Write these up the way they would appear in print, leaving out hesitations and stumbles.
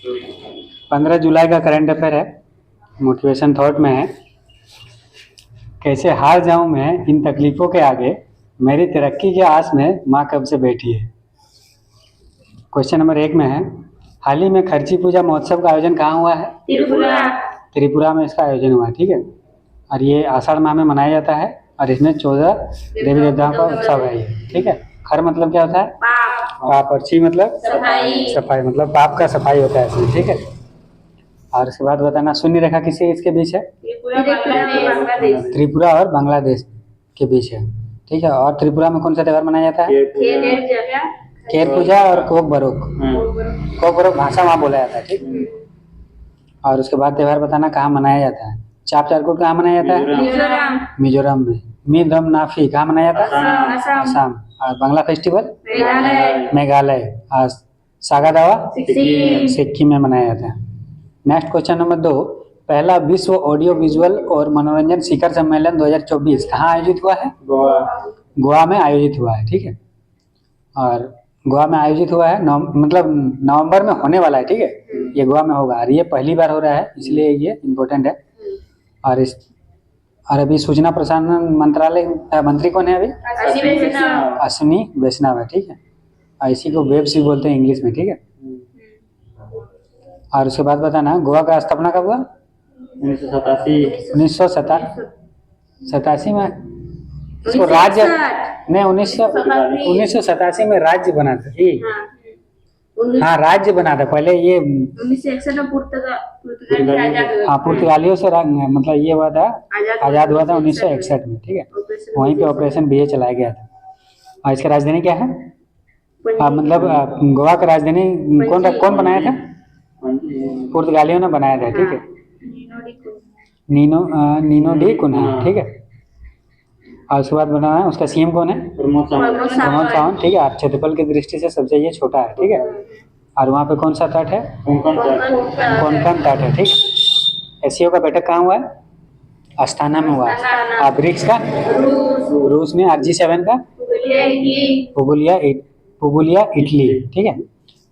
15 जुलाई का current affair है, motivation thought में है। कैसे हार जाऊं मैं इन तकलीफों के आगे, मेरी तरक्की की आस में माँ कब से बैठी है। क्वेश्चन नंबर 1 में है, हाल ही में खर्ची पूजा महोत्सव का आयोजन कहाँ हुआ है? त्रिपुरा में इसका आयोजन हुआ है, ठीक है। और ये आषाढ़ माह में मनाया जाता है और इसमें 14 देवी देवताओं का उत्सव है ये, ठीक है। खर मतलब क्या होता है? पाप। और ची मतलब सफाई, मतलब पाप का सफाई होता है इसमें, ठीक है। और उसके बाद बताना, शून्य रेखा किसी इसके बीच है? त्रिपुरा और बांग्लादेश के बीच है, ठीक है। और त्रिपुरा में कौन सा त्यौहार मनाया जाता है? केर पूजा और कोक बरोक। कोक बरोक भाषा वहाँ बोला जाता है, ठीक। और उसके बाद त्यौहार बताना कहाँ मनाया जाता है। चाप चारकुट कहाँ मनाया जाता है? मिजोरम में। मीदम नाफी कहाँ मनाया जाता है? असम। और बांग्ला फेस्टिवल? मेघालय। और सागा दावा? सिक्किम में मनाया जाता है। नेक्स्ट क्वेश्चन नंबर 2, पहला विश्व ऑडियो विजुअल और मनोरंजन शिखर सम्मेलन 2024 कहाँ आयोजित हुआ है? गोवा में आयोजित हुआ है, ठीक है। और गोवा में आयोजित हुआ है, मतलब नवंबर में होने वाला है, ठीक है। ये गोवा में होगा और ये पहली बार हो रहा है, इसलिए ये इम्पोर्टेंट है। और अभी सूचना प्रसारण मंत्रालय मंत्री कौन है अभी? अश्विनी वैष्णव है, ठीक है। और इसी को वेब्स भी बोलते हैं इंग्लिश में, ठीक है। और उसके बाद बताना, गोवा का स्थापना कब हुआ? 1987 में इसको राज्य नहीं, 1987 में राज्य बना था, ठीक। हाँ, राज्य बना था पहले ये 1961 में पुर्तगालियों से मतलब ये हुआ था, आजाद हुआ था 1961 में, ठीक है। वहीं पे ऑपरेशन बीए चलाया गया था। और इसका राजधानी क्या है? मतलब गोवा का राजधानी कौन बनाया था? पुर्तगालियों ने बनाया था, ठीक है। नीनो डी कुन्हा, ठीक है। और उसके बाद बनाना है, उसका सीएम कौन है? प्रमोद सावंत, ठीक है। और क्षेत्रफल की दृष्टि से सबसे ये छोटा है, ठीक है। और वहाँ पे कौन सा तट है? कोंकण तट है, ठीक है। एससीओ का बैठक कहाँ हुआ है? अस्थाना में हुआ है। और ब्रिक्स का? रूस में। और G7 का? पुगुलिया इटली, ठीक है।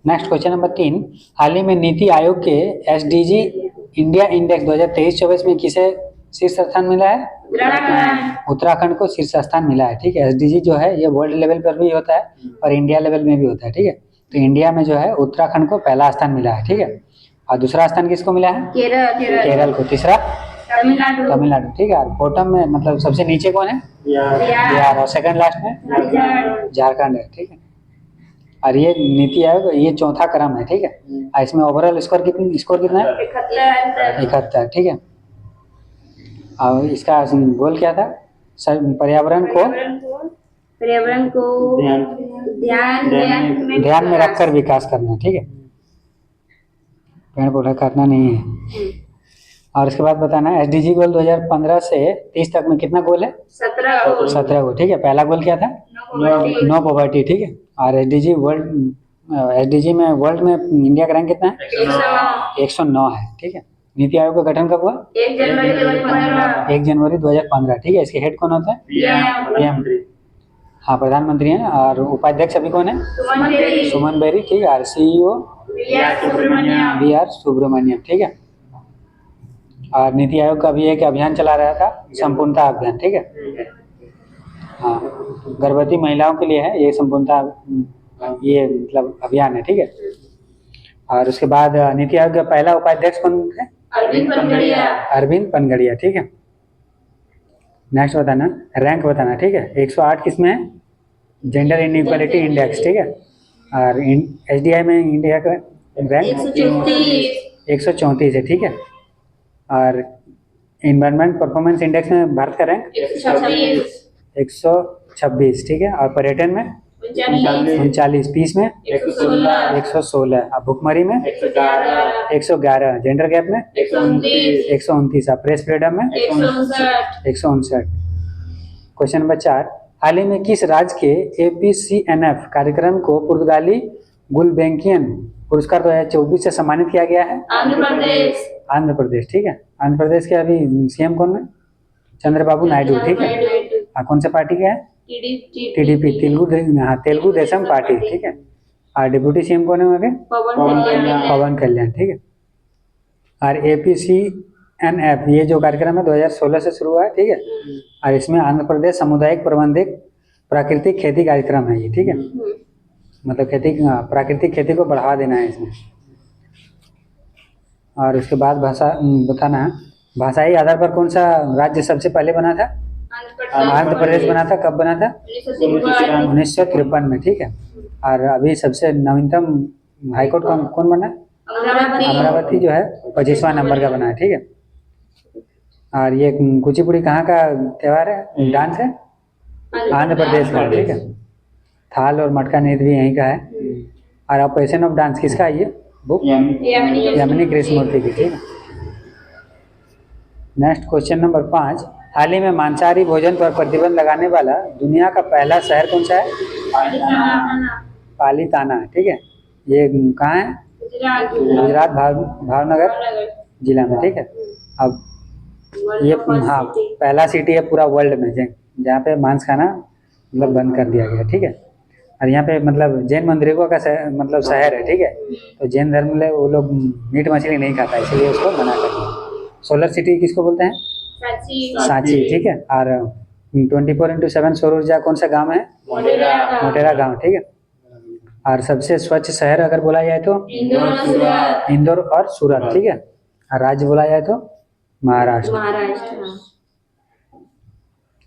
नेक्स्ट क्वेश्चन नंबर 3, हाल ही में नीति आयोग के SDG इंडिया इंडेक्स 2023-24 में किसे शीर्ष स्थान मिला है? उत्तराखंड को शीर्ष स्थान मिला है, ठीक है। SDG जो है ये वर्ल्ड लेवल पर भी होता है और इंडिया लेवल में भी होता है, ठीक है। तो इंडिया में जो है उत्तराखंड को पहला स्थान मिला है, ठीक है। और दूसरा स्थान किसको मिला है? केरल को। तीसरा? तमिलनाडु, ठीक है। बॉटम में मतलब सबसे नीचे कौन है? बिहार। और सेकंड लास्ट में झारखंड है, ठीक है। और ये नीति आयोग ये चौथा क्रम है, ठीक है। और इसमें ओवरऑल स्कोर कितना है? 71, ठीक है। और इसका गोल क्या था? पर्यावरण को ध्यान में रखकर विकास करना, ठीक है। पेड़ पौधा काटना नहीं है। और इसके बाद बताना, SDG गोल 2015 से 30 तक में कितना गोल है? 17 गोल, ठीक है। पहला गोल क्या था? नो पॉवर्टी, ठीक है। और SDG में वर्ल्ड में इंडिया का रैंक कितना है? 109 है, ठीक है। नीति आयोग का गठन कब हुआ? 1 जनवरी 2015, ठीक है। इसके हेड कौन होता है? PM, हाँ, प्रधानमंत्री हैं। और उपाध्यक्ष अभी कौन है? सुमन बेरी, ठीक है। और CEO BR सुब्रमण्यम, ठीक है। और नीति आयोग का भी एक अभियान चला रहा था, संपूर्णता अभियान, ठीक है। हाँ, गर्भवती महिलाओं के लिए है ये संपूर्णता, ये मतलब अभियान है, ठीक है। और उसके बाद नीति आयोग का पहला उपाध्यक्ष कौन है? अरविंद पनगड़िया, ठीक है। नेक्स्ट बताना, रैंक बताना, ठीक है। 108 किसमें है? जेंडर इनइक्वालिटी इंडेक्स, ठीक है। और SDI में इंडिया का रैंक 134 है, ठीक है। और इन्वायरमेंट परफॉर्मेंस इंडेक्स में भारत का रैंक 126, ठीक है। और पर्यटन में 39, पीस में 116, और भुखमरी में 111, जेंडर गैप में 129, और प्रेस फ्रीडम में 159। क्वेश्चन नंबर 4, हाल ही में किस राज्य के APCNF कार्यक्रम को पुर्तगाली गुलबेंकियन पुरस्कार 2024 से सम्मानित किया गया है? आंध्र प्रदेश, ठीक है। आंध्र प्रदेश के अभी CM कौन है? चंद्रबाबू नायडू, ठीक है। कौन सा पार्टी का है? TDP, तेलुगु देशम पार्टी, ठीक है। और डिप्यूटी सीएम कौन है वहाँ के? पवन कल्याण, ठीक है। और APCNF ये जो कार्यक्रम है 2016 से शुरू हुआ है, ठीक है। और इसमें आंध्र प्रदेश सामुदायिक प्रबंधित प्राकृतिक खेती कार्यक्रम है ये, ठीक है। मतलब प्राकृतिक खेती को बढ़ावा देना है इसमें। और उसके बाद बताना है भाषाई आधार पर कौन सा राज्य सबसे पहले बना था? आंध्र प्रदेश बना था। कब बना था? 1953 में, ठीक है। और अभी सबसे नवीनतम हाईकोर्ट कौन बना? अमरावती जो है 25वां नंबर का बना है, ठीक है। और ये कुचिपुड़ी कहाँ का त्योहार है, डांस है? आंध्र प्रदेश का, ठीक है। थाल और मटका नृत्य भी यहीं का है। और ऑपरेशन ऑफ डांस किसका है ये बुक? यामिनी कृष्णमूर्ति की, ठीक है। नेक्स्ट क्वेश्चन नंबर 5, हाल ही में मांसाहारी भोजन पर प्रतिबंध लगाने वाला दुनिया का पहला शहर कौन सा है? पालीताना, ठीक है। ये कहाँ है? गुजरात, भावनगर जिला में, ठीक है। अब ये हाँ पहला सिटी है पूरा वर्ल्ड में जहाँ पे मांस खाना मतलब बंद कर दिया गया, ठीक है। और यहाँ पे मतलब जैन मंदिरों का मतलब शहर है, ठीक है। तो जैन धर्म में वो लोग मीट मछली नहीं खाता, इसलिए उसको मना कर दिया। सोलर सिटी किसको बोलते हैं? सांची, ठीक है। और 24/7 सौर ऊर्जा कौन सा गांव है? मोटेरा गांव, ठीक है। और सबसे स्वच्छ शहर अगर बोला जाए तो इंदौर और सूरत, ठीक है। और राज्य बोला जाए तो महाराष्ट्र।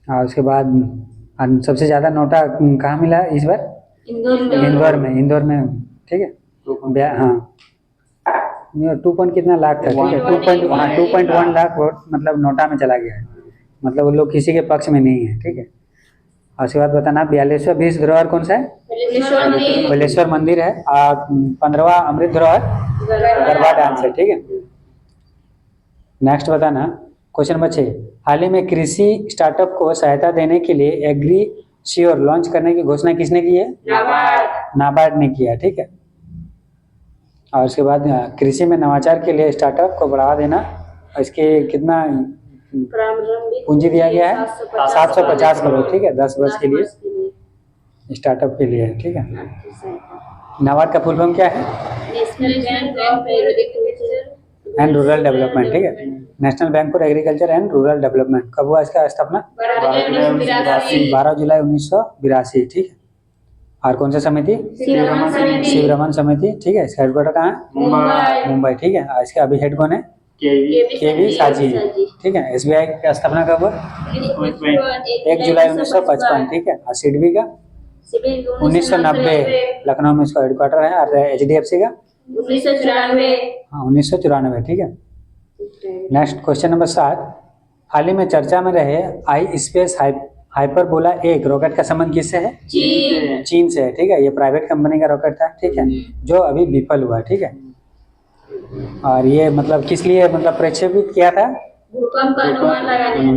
और उसके बाद सबसे ज्यादा नोटा कहाँ मिला इस बार? इंदौर में, ठीक है। हाँ 2 कितना लाख था, ठीक है। 2.1 लाख वोट मतलब नोटा में चला गया है, मतलब वो लोग किसी के पक्ष में नहीं है, ठीक है। और उसके बाद बताना 42वां विश्व धरोहर कौन सा है? बलेश्वर मंदिर है। और 15वां अमृत धरोहर गरबा डांस है, ठीक है। नेक्स्ट बताना क्वेश्चन नंबर 6, हाल ही में कृषि स्टार्टअप को सहायता देने के लिए एग्रीश्योर लॉन्च करने की घोषणा किसने की है? नाबार्ड ने किया, ठीक है। और उसके बाद कृषि में नवाचार के लिए स्टार्टअप को बढ़ावा देना, इसके कितना पूंजी दिया गया है? 750 करोड़, ठीक है। 10 वर्ष के लिए स्टार्टअप के लिए, ठीक है। नाबार्ड का फुल फॉर्म क्या है? National bank of agriculture and rural development, ठीक है। National bank for agriculture and rural development. कब हुआ इसका स्थापना? 12 जुलाई 1982, ठीक है। और कौन सा समिति? शिवरमन समिति, ठीक है। इसका हेडक्वार्टर कहाँ है? मुंबई, ठीक है। और इसके अभी हेड कौन है? केवी साजी, ठीक है। SBI का स्थापना कब हुआ? 1 जुलाई 1955, ठीक है। और सिडबी का 1990 लखनऊ में इसका हेडक्वार्टर है। और HDFC का 1994, ठीक है। नेक्स्ट क्वेश्चन नंबर 7, हाल ही में चर्चा में रहे आई स्पेस हाइपरबोला 1 रॉकेट का संबंध किससे है? चीन से है, ठीक है। ये प्राइवेट कंपनी का रॉकेट था, ठीक है, जो अभी विफल हुआ, ठीक है। और ये मतलब किस लिए मतलब प्रक्षेपित किया था? भूकंप का अनुमान लगाने।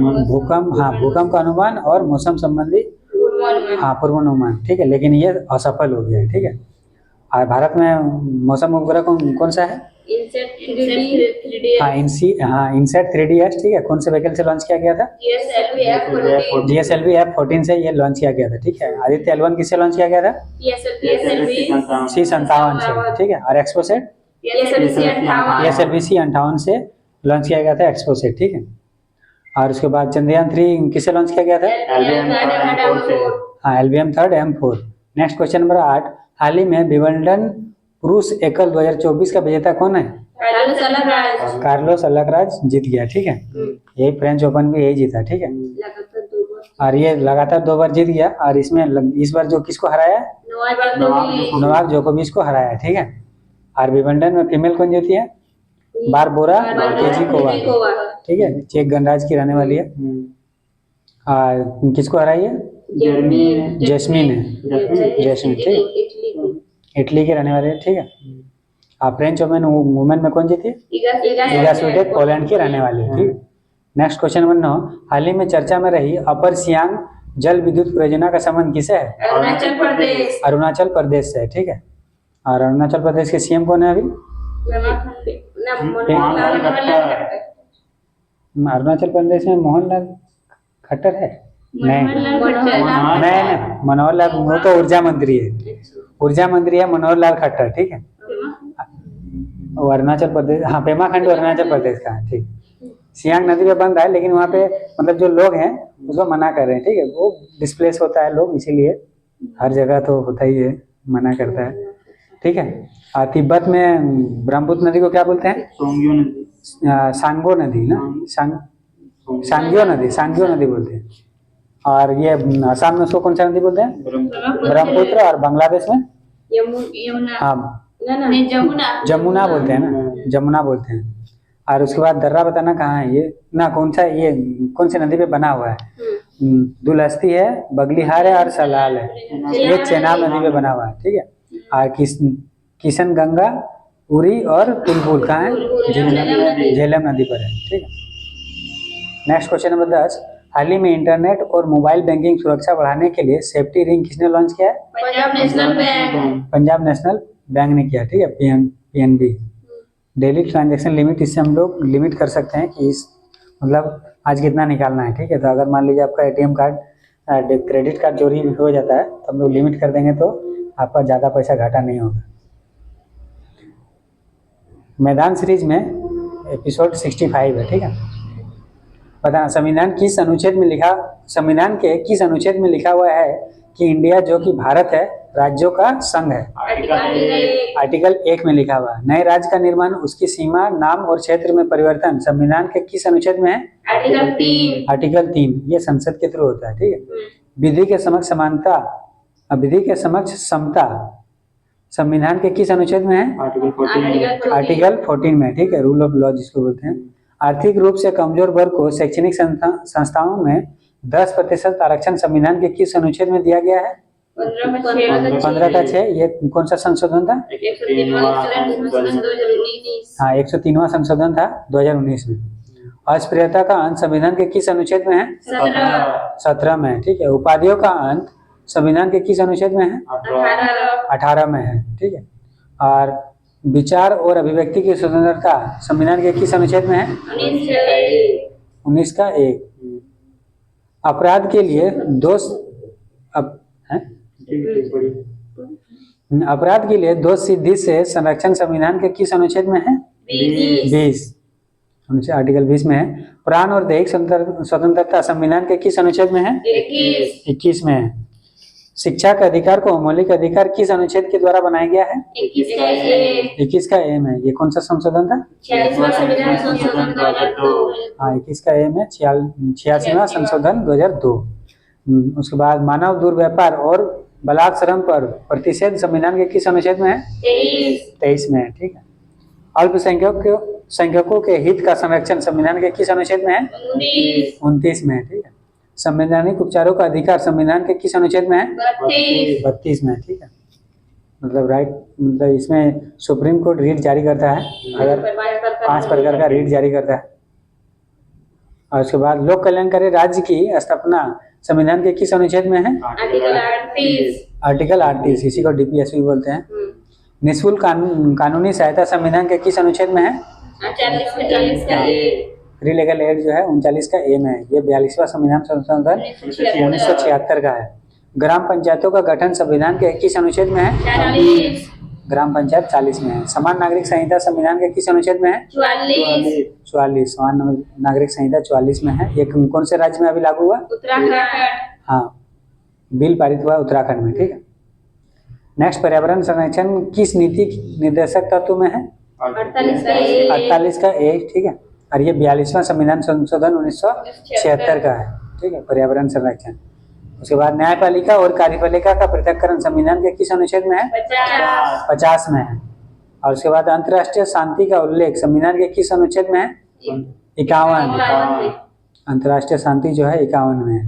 भूकंप का अनुमान और मौसम संबंधी पूर्वानुमान, ठीक है। लेकिन ये असफल हो गया है, ठीक है। और भारत में मौसम उपग्रह कौन सा है? इनसेट 3DS, ठीक है। कौन से व्हीकल से लॉन्च किया गया था? GSLV F14 से ये लॉन्च किया गया था, ठीक है। आदित्य L1 किससे लॉन्च किया गया था? C57 से, ठीक है। और एक्सपोसेट PSLV-C58 से लॉन्च किया गया था एक्सपोसेट, ठीक है। और उसके बाद चंद्रयान 3 किससे लॉन्च किया गया था? LVM-3 M4। Next question number 8, हाल ही में विंबलडन पुरुष एकल 2024 का विजेता कौन है? कार्लोस अल्काराज जीत गया, ठीक है। यही फ्रेंच ओपन भी यही जीता, ठीक है। और ये लगातार 2 बार जीत गया। और इसमें इस बार जो किसको हराया? नोवाक जोकोविच को हराया, ठीक है। और विंबलडन में फीमेल कौन जीती है? बारबोरा केजिकोवा, ठीक है। चेक गणराज की रहने वाली है। और किसको हराई है? जैस्मिन है, ठीक है। इटली के रहने वाले हैं, ठीक है। फ्रेंच वुमेन में कौन जीती? इगा स्वीटेक पोलैंड के रहने वाले हैं, ठीक है। नेक्स्ट क्वेश्चन नंबर 9, हाल ही में चर्चा में रही अपर सियांग जल विद्युत परियोजना का संबंध किसे है? अरुणाचल प्रदेश से, ठीक है। और अरुणाचल प्रदेश के CM कौन है अभी? अरुणाचल प्रदेश में मोहनलाल खट्टर है। नहीं, मनोहर लाल वो तो ऊर्जा मंत्री है, ऊर्जा मंत्री है मनोहर लाल खट्टर, ठीक है। वो अरुणाचल प्रदेश, हाँ पेमा खंड अरुणाचल प्रदेश का है, ठीक। सियांग नदी पे बन रहा है, लेकिन वहाँ पे मतलब जो लोग हैं उसको मना कर रहे हैं, ठीक है। वो डिस्प्लेस होता है लोग, इसीलिए हर जगह तो होता ही है, मना करता है, ठीक है। और तिब्बत में ब्रह्मपुत्र नदी को क्या बोलते हैं? सांगो नदी ना, सांग्यो नदी बोलते हैं। और ये असम में उसको कौन सा नदी बोलते हैं? ब्रह्मपुत्र। और बांग्लादेश में हाँ जमुना बोलते हैं ना, जमुना बोलते हैं। और उसके बाद दर्रा बताना कहाँ है ये ना, कौन सा ये कौन सी नदी पे बना हुआ है? दुलहस्ती है, बगलिहार है और सलाल है, ये चेनाब नदी पे बना हुआ है, ठीक है। और किशन गंगा, उरी और पुलपुल कहाँ है? झेलम नदी पर है, ठीक है। नेक्स्ट क्वेश्चन नंबर 10, हाल ही में इंटरनेट और मोबाइल बैंकिंग सुरक्षा बढ़ाने के लिए सेफ्टी रिंग किसने लॉन्च किया है? पंजाब नेशनल बैंक ने किया, ठीक है, पीएनबी। डेली ट्रांजैक्शन लिमिट, इससे हम लोग लिमिट कर सकते हैं कि इस मतलब आज कितना निकालना है, ठीक है। तो अगर मान लीजिए आपका एटीएम कार्ड क्रेडिट कार्ड चोरी हो जाता है तो हम लोग लिमिट कर देंगे, तो आपका ज़्यादा पैसा घाटा नहीं होगा। मैदान सीरीज में एपिसोड 65 है, ठीक है। बताना संविधान के किस अनुच्छेद में लिखा हुआ है कि इंडिया जो कि भारत है राज्यों का संघ है? आर्टिकल 1 में लिखा हुआ है। नए राज्य का निर्माण, उसकी सीमा, नाम और क्षेत्र में परिवर्तन संविधान के किस अनुच्छेद में है? आर्टिकल 3। ये संसद के थ्रू होता है, ठीक है। विधि के समक्ष समानता, विधि के समक्ष समता संविधान के किस अनुच्छेद में है? आर्टिकल 14 में, ठीक है। रूल ऑफ लॉ जिसको बोलते हैं। आर्थिक रूप से कमजोर वर्ग को शैक्षणिक संस्थाओं में 10% आरक्षण संविधान के किस अनुच्छेद में दिया गया है? 15 का 6। ये कौन सा संशोधन था? 103वां संशोधन था 2019 में। अस्पृश्यता का अंत संविधान के किस अनुच्छेद में है? 17 में, ठीक है। उपाधियों का अंत संविधान के किस अनुच्छेद में है? 18 में है, ठीक है। और विचार और अभिव्यक्ति की स्वतंत्रता संविधान के किस अनुच्छेद में है? 19 का 1। अपराध के लिए अपराध के लिए दोष सिद्धि से संरक्षण संविधान के किस अनुच्छेद में है? 20। आर्टिकल 20 में है। प्राण और दैहिक स्वतंत्रता संविधान के किस अनुच्छेद में है? 21 में है। शिक्षा का अधिकार को मौलिक अधिकार किस अनुच्छेद के द्वारा बनाया गया है? 21 का ए में। ये कौन सा संशोधन था? 46वां संविधान संशोधन 2002। हाँ, 21 का ए में 86वां संशोधन 2002। उसके बाद मानव दुर्व्यापार और बलात्कार पर प्रतिषेध संविधान के किस अनुच्छेद में है? 23 में है, ठीक है। अल्पसंख्यकों के हित का संरक्षण संविधान के किस अनुच्छेद में है? 29 में है, ठीक है। संवैधानिक उपचारों का अधिकार संविधान के किस अनुच्छेद में है? 32 में, ठीक है। मतलब इसमें सुप्रीम कोर्ट रीट जारी करता है, अगर 5 प्रकार का रीट जारी करता है। और उसके बाद लोक कल्याणकारी राज्य की स्थापना संविधान के किस अनुच्छेद में है? आर्टिकल 38। इसी को डीपीएसपी बोलते हैं। निःशुल्क कानूनी सहायता संविधान के किस अनुच्छेद में है? 40 का फ्री लीगल एड जो है 39 का ए में है। ये 42वां संविधान संशोधन 1976 का है। ग्राम पंचायतों का गठन संविधान के किस अनुच्छेद में है? 40। ग्राम पंचायत 40 में है। समान नागरिक संहिता संविधान के किस अनुच्छेद में है? 44। समान नागरिक संहिता 44 में है। ये कौन से राज्य में अभी लागू हुआ? उत्तराखंड। हाँ, बिल पारित हुआ उत्तराखंड में, ठीक है। नेक्स्ट, पर्यावरण संरक्षण किस नीति निर्देशक तत्व में है? 48 का ए, ठीक है। और ये 42वां संविधान संशोधन 1976 का है, ठीक है, पर्यावरण संरक्षण। उसके बाद न्यायपालिका और कार्यपालिका का पृथक्करण संविधान के किस अनुच्छेद में है? 50 में है। और उसके बाद अंतर्राष्ट्रीय शांति का उल्लेख संविधान के किस अनुच्छेद में है? 51। अंतर्राष्ट्रीय शांति जो है 51 में है।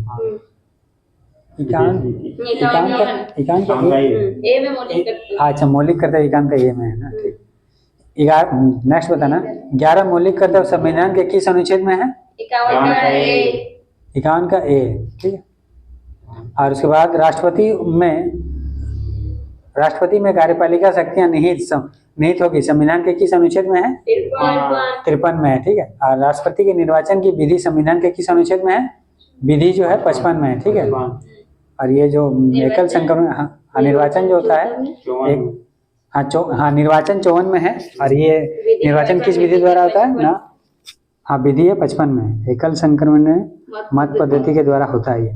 51 अच्छा, मौलिक कर्तव्य 51 का ए में है ना, ठीक। नेक्स्ट बताना, 11 मौलिक कर्तव्य संविधान के किस अनुच्छेद में है? 51 का ए, ठीक है। और उसके बाद राष्ट्रपति में कार्यपालिका शक्तियां निहित होगी संविधान के किस अनुच्छेद में है? 53 में है, ठीक है। और राष्ट्रपति के निर्वाचन की विधि संविधान के किस अनुच्छेद में है? विधि जो है 55 में है, ठीक है। और ये जो एकल संक्रमण, हाँ निर्वाचन जो होता है एक, हाँ निर्वाचन 54 में है। और ये निर्वाचन किस विधि द्वारा होता है ना, हाँ विधि है 55 में, एकल संक्रमण में मत पद्धति के द्वारा होता है ये।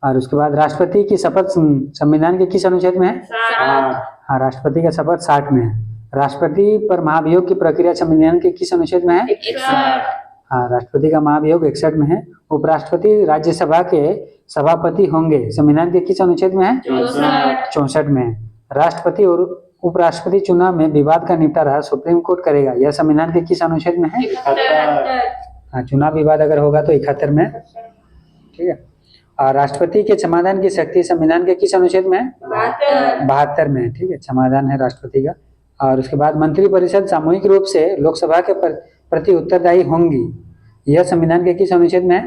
और उसके बाद राष्ट्रपति की शपथ संविधान के किस अनुच्छेद में है? हाँ राष्ट्रपति का शपथ 60 में है। राष्ट्रपति पर महाभियोग की प्रक्रिया संविधान के किस अनुच्छेद में है? 61। हाँ राष्ट्रपति का महाभियोग 61 में है। उपराष्ट्रपति राज्यसभा के सभापति होंगे संविधान के किस अनुच्छेद में है? 64 में है। राष्ट्रपति और उपराष्ट्रपति चुनाव में विवाद का निपटारा सुप्रीम कोर्ट करेगा, यह संविधान के किस अनुच्छेद में है? 71। हाँ चुनाव विवाद अगर होगा तो 71 में, ठीक है। और राष्ट्रपति के क्षमादान की शक्ति संविधान के किस अनुच्छेद में है? 72 में, ठीक है। क्षमादान है राष्ट्रपति का। और उसके बाद मंत्रिपरिषद सामूहिक रूप से लोकसभा के प्रति उत्तरदायी होंगी, यह संविधान के किस अनुच्छेद में है?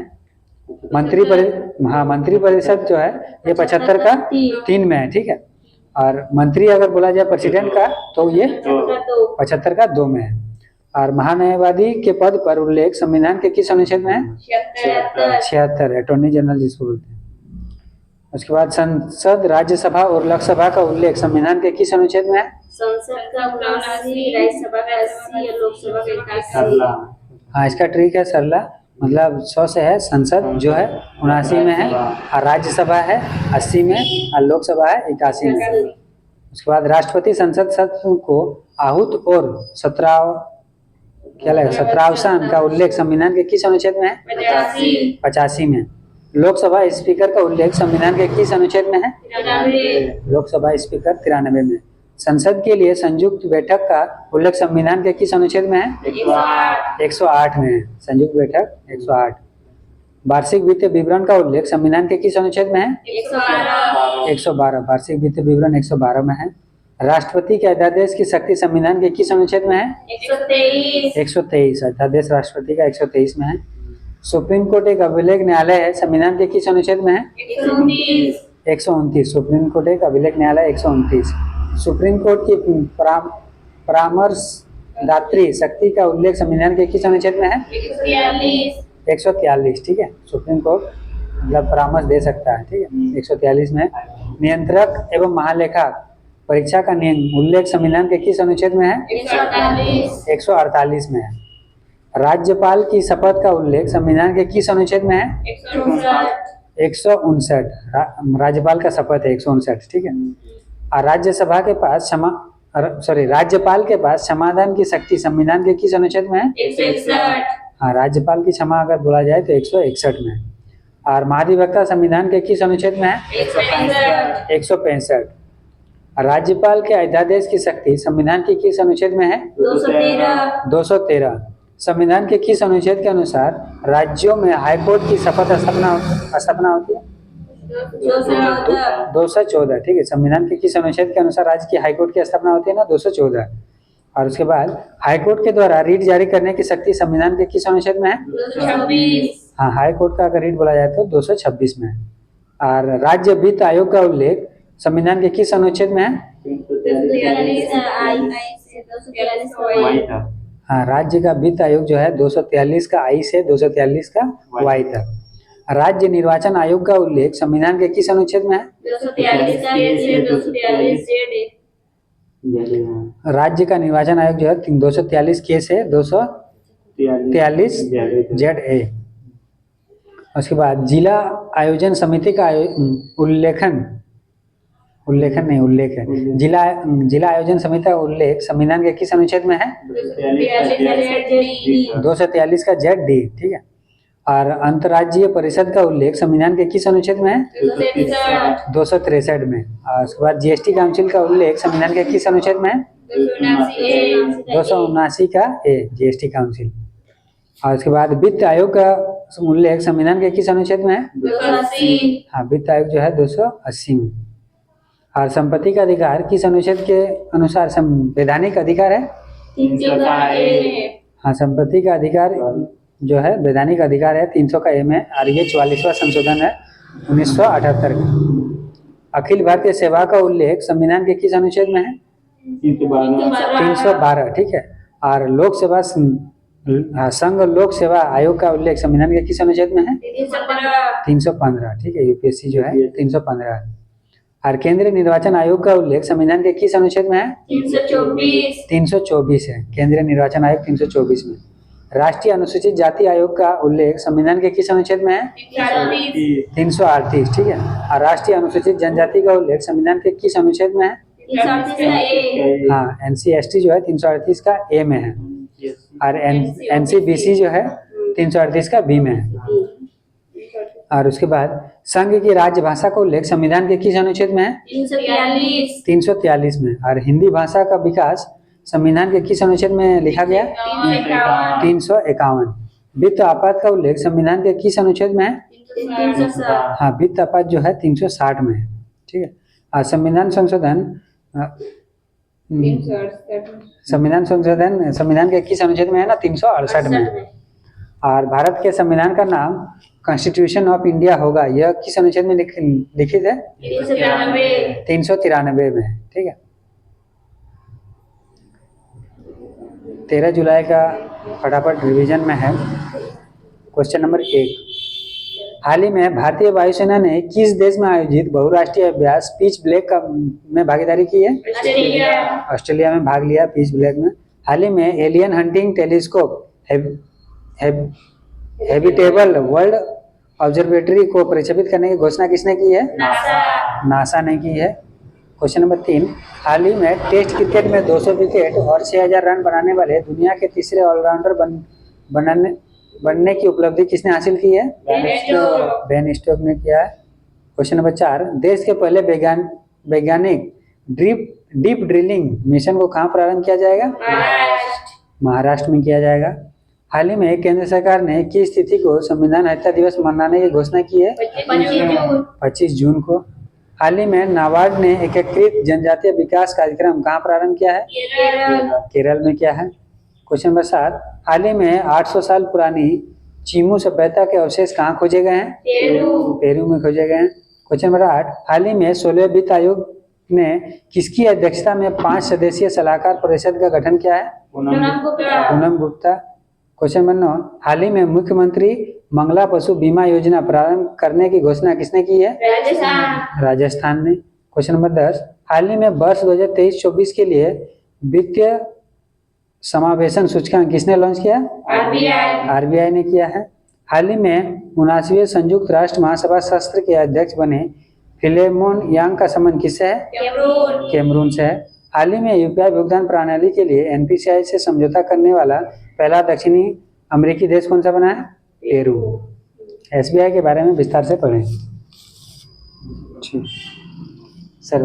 मंत्रिपरिषद जो है ये 75 का 3 में है, ठीक है। और मंत्री अगर बोला जाए प्रेसिडेंट का तो ये 75 का 2 में है। और महान्यायवादी के पद पर उल्लेख संविधान के किस अनुच्छेद में है? 76, अटॉर्नी जनरल जिसको बोलते हैं। उसके बाद संसद, राज्यसभा और लोकसभा का उल्लेख संविधान के किस अनुच्छेद में है? संसद का 79, राज्यसभा का 80 और लोकसभा का 81। हाँ इसका ट्रिक है सरला, मतलब 100 से है, संसद जो है 79 में है, और राज्यसभा है 80 में, और लोकसभा है 81 में। उसके बाद राष्ट्रपति संसद सत्र को आहूत और 17वां का उल्लेख संविधान के किस अनुच्छेद में है? 85 में। लोकसभा स्पीकर का उल्लेख संविधान के किस अनुच्छेद में है? 93। लोकसभा स्पीकर 93 में। संसद के लिए संयुक्त बैठक का उल्लेख संविधान के किस अनुच्छेद में है? 108 में है, संयुक्त बैठक 108। वार्षिक वित्तीय विवरण का उल्लेख संविधान के किस अनुच्छेद में है? 112। वार्षिक वित्तीय विवरण 112 में है। राष्ट्रपति के अध्यादेश की शक्ति संविधान के किस अनुच्छेद में है? 123। अध्यादेश राष्ट्रपति का 123 में है। सुप्रीम कोर्ट एक अभिलेख न्यायालय है, संविधान के किस अनुच्छेद में है? 129। सुप्रीम कोर्ट एक अभिलेख न्यायालय 129। सुप्रीम कोर्ट की परामर्शदात्री शक्ति का उल्लेख संविधान के किस अनुच्छेद में है? 143, ठीक है। सुप्रीम कोर्ट मतलब परामर्श दे सकता है, ठीक है, 143 में। नियंत्रक एवं महालेखा परीक्षा का नियम उल्लेख संविधान के किस अनुच्छेद में है? 148 में है। राज्यपाल की शपथ का उल्लेख संविधान के किस अनुच्छेद में है? 159। राज्यपाल का शपथ है 159, ठीक है। और राज्यपाल के पास क्षमादान की शक्ति संविधान के किस अनुच्छेद में है? 161। हाँ राज्यपाल की क्षमा अगर बोला जाए तो 161 में है। और महाधिवक्ता संविधान के किस अनुच्छेद में है? 165। राज्यपाल के अध्यादेश की शक्ति संविधान के किस अनुच्छेद में है? 213। संविधान के किस अनुच्छेद के अनुसार राज्यों में हाईकोर्ट की शपथ स्थापना होती है? 214, ठीक है। संविधान के किस अनुच्छेद के अनुसार राज्य की हाईकोर्ट की स्थापना होती है ना? 214। और उसके बाद हाईकोर्ट के द्वारा रीट जारी करने की शक्ति संविधान के किस अनुच्छेद में है? 226। हाँ हाईकोर्ट का अगर रीट बोला जाए तो 226 में है। और राज्य वित्त आयोग का उल्लेख संविधान के किस अनुच्छेद में है? हाँ राज्य का वित्त आयोग जो है 243 का आई से 243 का वाई तक। राज्य निर्वाचन आयोग का उल्लेख संविधान के किस अनुच्छेद में है? 243 का ए से 243 जेड ए। राज्य का निर्वाचन आयोग जो है 243 के से 243 जेड ए। उसके बाद जिला आयोजन समिति का उल्लेख जिला आयोजन समिति का उल्लेख संविधान के किस अनुच्छेद में है? 243 का जेड डी, ठीक है। और अंतर्राज्यीय परिषद का उल्लेख संविधान के किस अनुच्छेद में है? 263 में। और उसके बाद जीएसटी काउंसिल का उल्लेख संविधान के किस अनुच्छेद में है? 279 का ए, जीएसटी काउंसिल। और उसके बाद वित्त आयोग का उल्लेख संविधान के किस अनुच्छेद में है? 280। हाँ वित्त आयोग जो है 280 में। और संपत्ति का अधिकार किस अनुच्छेद के अनुसार वैधानिक अधिकार है? 300 का ए। हाँ संपत्ति का अधिकार जो है वैधानिक अधिकार है 300 का ए में। और ये 44वां संशोधन है 1978 का। अखिल भारतीय सेवा का उल्लेख संविधान के किस अनुच्छेद में है? 312, ठीक है। और लोक सेवा संघ लोक सेवा आयोग का उल्लेख संविधान के किस अनुच्छेद में है? 315 315। ठीक है, यूपीएससी जो है 315। और केंद्रीय निर्वाचन आयोग का उल्लेख संविधान के किस अनुच्छेद में है? 324 324 है, केंद्रीय निर्वाचन आयोग 324 में। राष्ट्रीय अनुसूचित जाति आयोग का उल्लेख संविधान के किस अनुच्छेद में है? 338। ठीक है, और राष्ट्रीय अनुसूचित जनजाति का उल्लेख संविधान के किस अनुच्छेद में है? 338 हाँ, एनसीएसटी जो है 338 का ए में है, और एनसीबीसी जो है 338 का बी में है। और उसके बाद संघ की राज्य भाषा का उल्लेख संविधान के किस अनुच्छेद में है? 343 में। और हिंदी भाषा का विकास संविधान के किस अनुच्छेद में लिखा गया? 351। वित्त आपात का उल्लेख संविधान के किस अनुच्छेद में है? 360 हाँ, वित्त आपात जो है 360 में है। ठीक है, और संविधान संशोधन संविधान के किस अनुच्छेद में है ना? 368 में। और भारत के संविधान का नाम कॉन्स्टिट्यूशन ऑफ इंडिया होगा, यह किस अनुच्छेद में लिखित है? 393 में। ठीक है, 13 जुलाई का फटाफट रिवीजन में है। क्वेश्चन नंबर 1, हाल ही में भारतीय वायुसेना ने किस देश में आयोजित बहुराष्ट्रीय अभ्यास पीच ब्लैक में भागीदारी की है? ऑस्ट्रेलिया में भाग लिया पीच ब्लैक में। हाल ही में alien hunting telescope habitable world observatory को प्रक्षेपित करने की घोषणा किसने की है? नासा ने की है। क्वेश्चन नंबर 3, हाल ही में टेस्ट क्रिकेट में 200 विकेट और 6000 रन बनाने वाले दुनिया के तीसरे ऑलराउंडर बनने की उपलब्धि किसने हासिल की है? बेन स्टोक्स ने किया है। क्वेश्चन नंबर 4, देश के पहले वैज्ञानिक डीप ड्रिलिंग मिशन को कहाँ प्रारंभ किया जाएगा? महाराष्ट्र में किया जाएगा। हाल ही में केंद्र सरकार ने किस तिथि को संविधान हत्या दिवस मनाने की घोषणा की है? 25 जून को। हाल ही में नाबार्ड ने एकीकृत जनजातीय विकास कार्यक्रम कहाँ प्रारंभ किया है? केरल में किया है। क्वेश्चन नंबर 7, हाल ही में 800 साल पुरानी चीमू सभ्यता के अवशेष कहाँ खोजे गए हैं? पेरू में खोजे गए हैं। क्वेश्चन नंबर 8, हाल ही में 16वें वित्त आयोग ने किसकी अध्यक्षता में 5 सदस्यीय सलाहकार परिषद का गठन किया है? पूनम गुप्ता। क्वेश्चन नंबर 9, हाल ही में मुख्यमंत्री मंगला पशु बीमा योजना प्रारंभ करने की घोषणा किसने की है? राजस्थान ने। क्वेश्चन नंबर 10, हाल ही में वर्ष 2023-24 के लिए वित्तीय समावेशन सूचकांक किसने लॉन्च किया? आरबीआई ने किया है। हाल ही में 79वें संयुक्त राष्ट्र महासभा सत्र के अध्यक्ष बने फिलेमोन यांग का संबंध किससे है? कैमरून से है। हाल ही में यूपीआई भुगतान प्रणाली के लिए एनपीसीआई से समझौता करने वाला पहला दक्षिणी अमेरिकी देश कौन सा बना है? पेरू। एसबीआई के बारे में विस्तार से पढ़ें। ठीक सर।